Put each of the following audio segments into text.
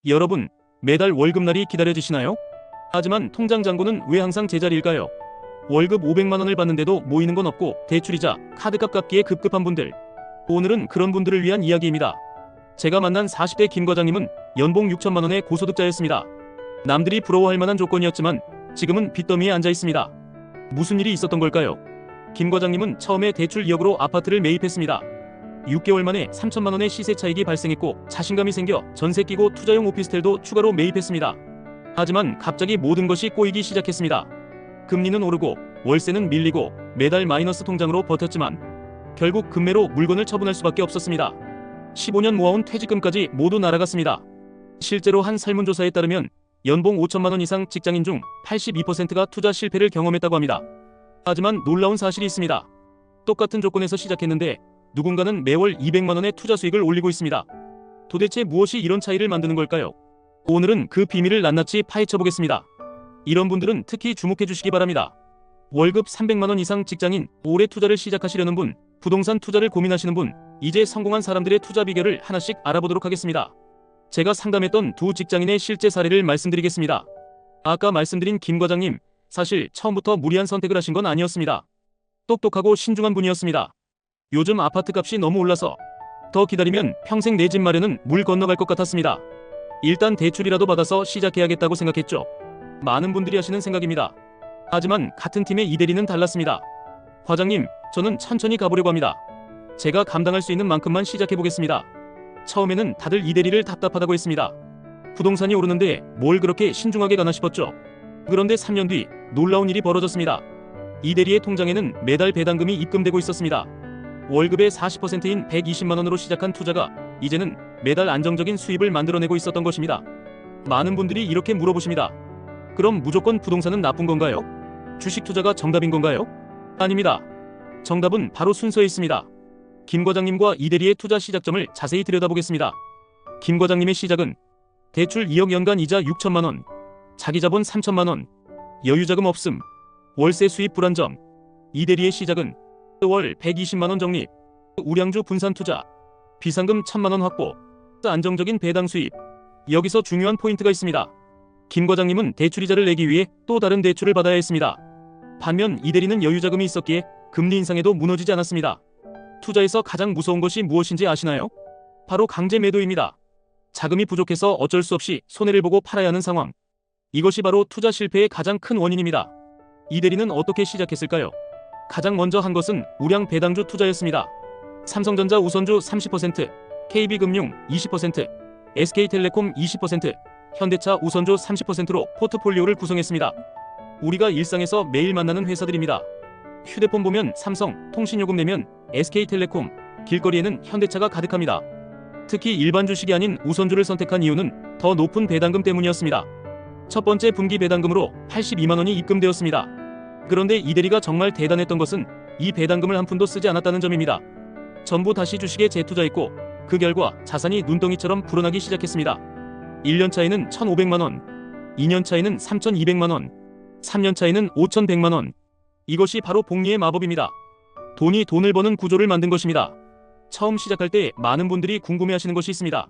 여러분, 매달 월급날이 기다려지시나요? 하지만 통장 잔고는 왜 항상 제자리일까요? 월급 500만 원을 받는데도 모이는 건 없고 대출이자 카드값 갚기에 급급한 분들. 오늘은 그런 분들을 위한 이야기입니다. 제가 만난 40대 김 과장님은 연봉 6천만 원의 고소득자였습니다. 남들이 부러워할 만한 조건이었지만 지금은 빚더미에 앉아 있습니다. 무슨 일이 있었던 걸까요? 김 과장님은 처음에 대출 2억으로 아파트를 매입했습니다. 6개월 만에 3천만 원의 시세 차익이 발생했고 자신감이 생겨 전세 끼고 투자용 오피스텔도 추가로 매입했습니다. 하지만 갑자기 모든 것이 꼬이기 시작했습니다. 금리는 오르고 월세는 밀리고 매달 마이너스 통장으로 버텼지만 결국 급매로 물건을 처분할 수밖에 없었습니다. 15년 모아온 퇴직금까지 모두 날아갔습니다. 실제로 한 설문조사에 따르면 연봉 5천만 원 이상 직장인 중 82%가 투자 실패를 경험했다고 합니다. 하지만 놀라운 사실이 있습니다. 똑같은 조건에서 시작했는데 누군가는 매월 200만 원의 투자 수익을 올리고 있습니다. 도대체 무엇이 이런 차이를 만드는 걸까요? 오늘은 그 비밀을 낱낱이 파헤쳐 보겠습니다. 이런 분들은 특히 주목해 주시기 바랍니다. 월급 300만 원 이상 직장인, 올해 투자를 시작하시려는 분, 부동산 투자를 고민하시는 분, 이제 성공한 사람들의 투자 비결을 하나씩 알아보도록 하겠습니다. 제가 상담했던 두 직장인의 실제 사례를 말씀드리겠습니다. 아까 말씀드린 김 과장님, 사실 처음부터 무리한 선택을 하신 건 아니었습니다. 똑똑하고 신중한 분이었습니다. 요즘 아파트 값이 너무 올라서 더 기다리면 평생 내 집 마련은 물 건너갈 것 같았습니다. 일단 대출이라도 받아서 시작해야겠다고 생각했죠. 많은 분들이 하시는 생각입니다. 하지만 같은 팀의 이 대리는 달랐습니다. 과장님, 저는 천천히 가보려고 합니다. 제가 감당할 수 있는 만큼만 시작해보겠습니다. 처음에는 다들 이 대리를 답답하다고 했습니다. 부동산이 오르는데 뭘 그렇게 신중하게 가나 싶었죠. 그런데 3년 뒤 놀라운 일이 벌어졌습니다. 이 대리의 통장에는 매달 배당금이 입금되고 있었습니다. 월급의 40%인 120만 원으로 시작한 투자가 이제는 매달 안정적인 수입을 만들어내고 있었던 것입니다. 많은 분들이 이렇게 물어보십니다. 그럼 무조건 부동산은 나쁜 건가요? 주식 투자가 정답인 건가요? 아닙니다. 정답은 바로 순서에 있습니다. 김 과장님과 이 대리의 투자 시작점을 자세히 들여다보겠습니다. 김 과장님의 시작은 대출 2억 연간 이자 6천만 원, 자기 자본 3천만 원, 여유자금 없음, 월세 수입 불안정. 이 대리의 시작은 월 120만 원 적립, 우량주 분산 투자, 비상금 1천만 원 확보, 안정적인 배당 수입. 여기서 중요한 포인트가 있습니다. 김 과장님은 대출이자를 내기 위해 또 다른 대출을 받아야 했습니다. 반면 이 대리는 여유자금이 있었기에 금리 인상에도 무너지지 않았습니다. 투자에서 가장 무서운 것이 무엇인지 아시나요? 바로 강제 매도입니다. 자금이 부족해서 어쩔 수 없이 손해를 보고 팔아야 하는 상황. 이것이 바로 투자 실패의 가장 큰 원인입니다. 이 대리는 어떻게 시작했을까요? 가장 먼저 한 것은 우량 배당주 투자였습니다. 삼성전자 우선주 30%, KB금융 20%, SK텔레콤 20%, 현대차 우선주 30%로 포트폴리오를 구성했습니다. 우리가 일상에서 매일 만나는 회사들입니다. 휴대폰 보면 삼성, 통신요금 내면 SK텔레콤, 길거리에는 현대차가 가득합니다. 특히 일반 주식이 아닌 우선주를 선택한 이유는 더 높은 배당금 때문이었습니다. 첫 번째 분기 배당금으로 82만 원이 입금되었습니다. 그런데 이 대리가 정말 대단했던 것은 이 배당금을 한 푼도 쓰지 않았다는 점입니다. 전부 다시 주식에 재투자했고 그 결과 자산이 눈덩이처럼 불어나기 시작했습니다. 1년 차에는 1,500만 원, 2년 차에는 3,200만 원, 3년 차에는 5,100만 원. 이것이 바로 복리의 마법입니다. 돈이 돈을 버는 구조를 만든 것입니다. 처음 시작할 때 많은 분들이 궁금해하시는 것이 있습니다.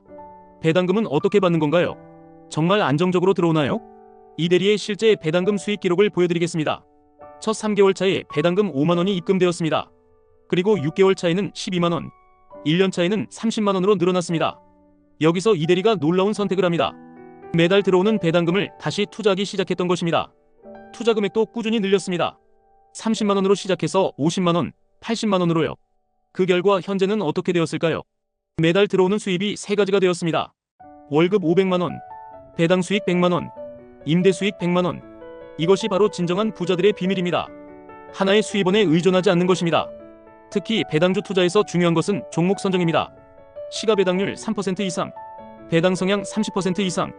배당금은 어떻게 받는 건가요? 정말 안정적으로 들어오나요? 이 대리의 실제 배당금 수익 기록을 보여드리겠습니다. 첫 3개월 차에 배당금 5만 원이 입금되었습니다. 그리고 6개월 차에는 12만 원, 1년 차에는 30만 원으로 늘어났습니다. 여기서 이 대리가 놀라운 선택을 합니다. 매달 들어오는 배당금을 다시 투자하기 시작했던 것입니다. 투자 금액도 꾸준히 늘렸습니다. 30만 원으로 시작해서 50만 원, 80만 원으로요. 그 결과 현재는 어떻게 되었을까요? 매달 들어오는 수입이 세 가지가 되었습니다. 월급 500만 원, 배당 수익 100만 원, 임대 수익 100만 원. 이것이 바로 진정한 부자들의 비밀입니다. 하나의 수입원에 의존하지 않는 것입니다. 특히 배당주 투자에서 중요한 것은 종목 선정입니다. 시가 배당률 3% 이상, 배당 성향 30% 이상,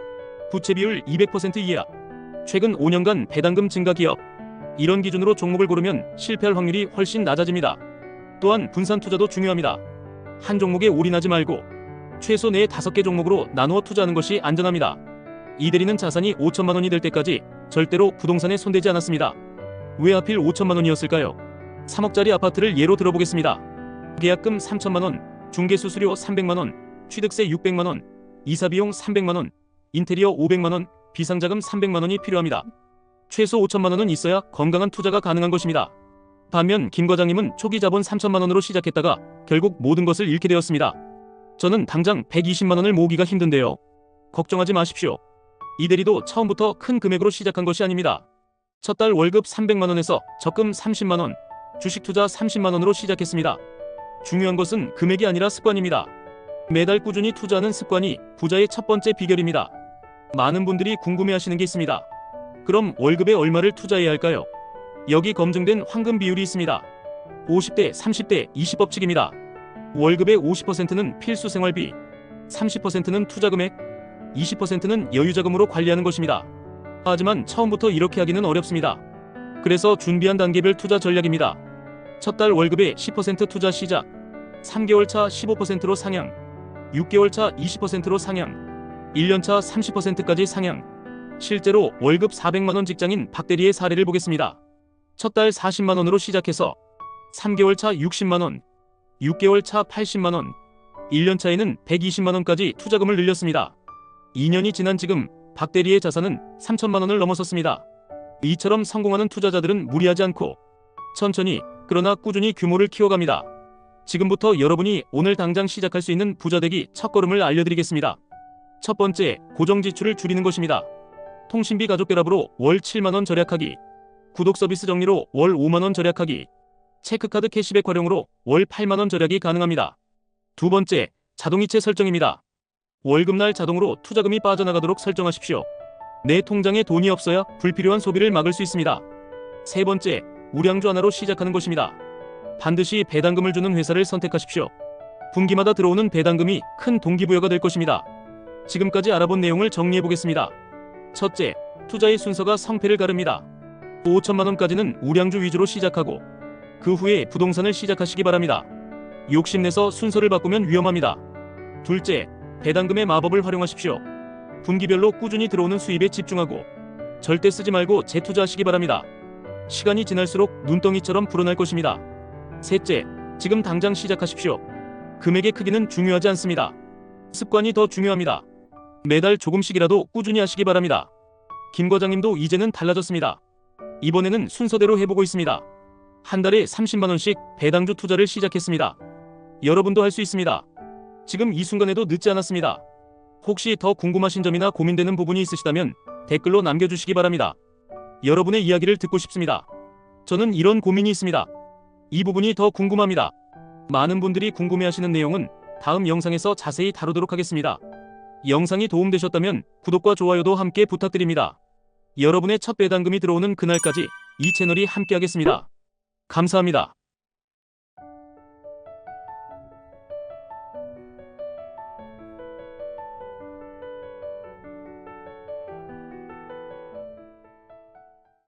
부채 비율 200% 이하, 최근 5년간 배당금 증가 기업. 이런 기준으로 종목을 고르면 실패할 확률이 훨씬 낮아집니다. 또한 분산 투자도 중요합니다. 한 종목에 올인하지 말고 최소 4-5개 종목으로 나누어 투자하는 것이 안전합니다. 이 대리는 자산이 5천만 원이 될 때까지 절대로 부동산에 손대지 않았습니다. 왜 하필 5천만 원이었을까요? 3억짜리 아파트를 예로 들어보겠습니다. 계약금 3천만 원, 중개수수료 300만 원, 취득세 600만 원, 이사비용 300만 원, 인테리어 500만원, 비상자금 300만원이 필요합니다. 최소 5천만원은 있어야 건강한 투자가 가능한 것입니다. 반면 김 과장님은 초기 자본 3천만원으로 시작했다가 결국 모든 것을 잃게 되었습니다. 저는 당장 120만원을 모으기가 힘든데요. 걱정하지 마십시오. 이 대리도 처음부터 큰 금액으로 시작한 것이 아닙니다. 첫 달 월급 300만원에서 적금 30만원, 주식 투자 30만원으로 시작했습니다. 중요한 것은 금액이 아니라 습관입니다. 매달 꾸준히 투자하는 습관이 부자의 첫 번째 비결입니다. 많은 분들이 궁금해하시는 게 있습니다. 그럼 월급에 얼마를 투자해야 할까요? 여기 검증된 황금 비율이 있습니다. 50대, 30대, 20법칙입니다. 월급의 50%는 필수 생활비, 30%는 투자금액, 20%는 여유자금으로 관리하는 것입니다. 하지만 처음부터 이렇게 하기는 어렵습니다. 그래서 준비한 단계별 투자 전략입니다. 첫 달 월급의 10% 투자 시작, 3개월 차 15%로 상향, 6개월 차 20%로 상향, 1년 차 30%까지 상향. 실제로 월급 400만원 직장인 박 대리의 사례를 보겠습니다. 첫 달 40만원으로 시작해서 3개월 차 60만원, 6개월 차 80만원, 1년 차에는 120만원까지 투자금을 늘렸습니다. 2년이 지난 지금 박 대리의 자산은 3천만원을 넘어섰습니다. 이처럼 성공하는 투자자들은 무리하지 않고 천천히 그러나 꾸준히 규모를 키워갑니다. 지금부터 여러분이 오늘 당장 시작할 수 있는 부자되기 첫걸음을 알려드리겠습니다. 첫 번째, 고정지출을 줄이는 것입니다. 통신비 가족 결합으로 월 7만원 절약하기, 구독 서비스 정리로 월 5만원 절약하기, 체크카드 캐시백 활용으로 월 8만원 절약이 가능합니다. 두 번째, 자동이체 설정입니다. 월급날 자동으로 투자금이 빠져나가도록 설정하십시오. 내 통장에 돈이 없어야 불필요한 소비를 막을 수 있습니다. 세 번째, 우량주 하나로 시작하는 것입니다. 반드시 배당금을 주는 회사를 선택하십시오. 분기마다 들어오는 배당금이 큰 동기부여가 될 것입니다. 지금까지 알아본 내용을 정리해보겠습니다. 첫째, 투자의 순서가 성패를 가릅니다. 5천만원까지는 우량주 위주로 시작하고 그 후에 부동산을 시작하시기 바랍니다. 욕심내서 순서를 바꾸면 위험합니다. 둘째, 배당금의 마법을 활용하십시오. 분기별로 꾸준히 들어오는 수입에 집중하고 절대 쓰지 말고 재투자하시기 바랍니다. 시간이 지날수록 눈덩이처럼 불어날 것입니다. 셋째, 지금 당장 시작하십시오. 금액의 크기는 중요하지 않습니다. 습관이 더 중요합니다. 매달 조금씩이라도 꾸준히 하시기 바랍니다. 김 과장님도 이제는 달라졌습니다. 이번에는 순서대로 해보고 있습니다. 한 달에 30만원씩 배당주 투자를 시작했습니다. 여러분도 할 수 있습니다. 지금 이 순간에도 늦지 않았습니다. 혹시 더 궁금하신 점이나 고민되는 부분이 있으시다면 댓글로 남겨주시기 바랍니다. 여러분의 이야기를 듣고 싶습니다. 저는 이런 고민이 있습니다. 이 부분이 더 궁금합니다. 많은 분들이 궁금해하시는 내용은 다음 영상에서 자세히 다루도록 하겠습니다. 영상이 도움되셨다면 구독과 좋아요도 함께 부탁드립니다. 여러분의 첫 배당금이 들어오는 그날까지 이 채널이 함께하겠습니다. 감사합니다.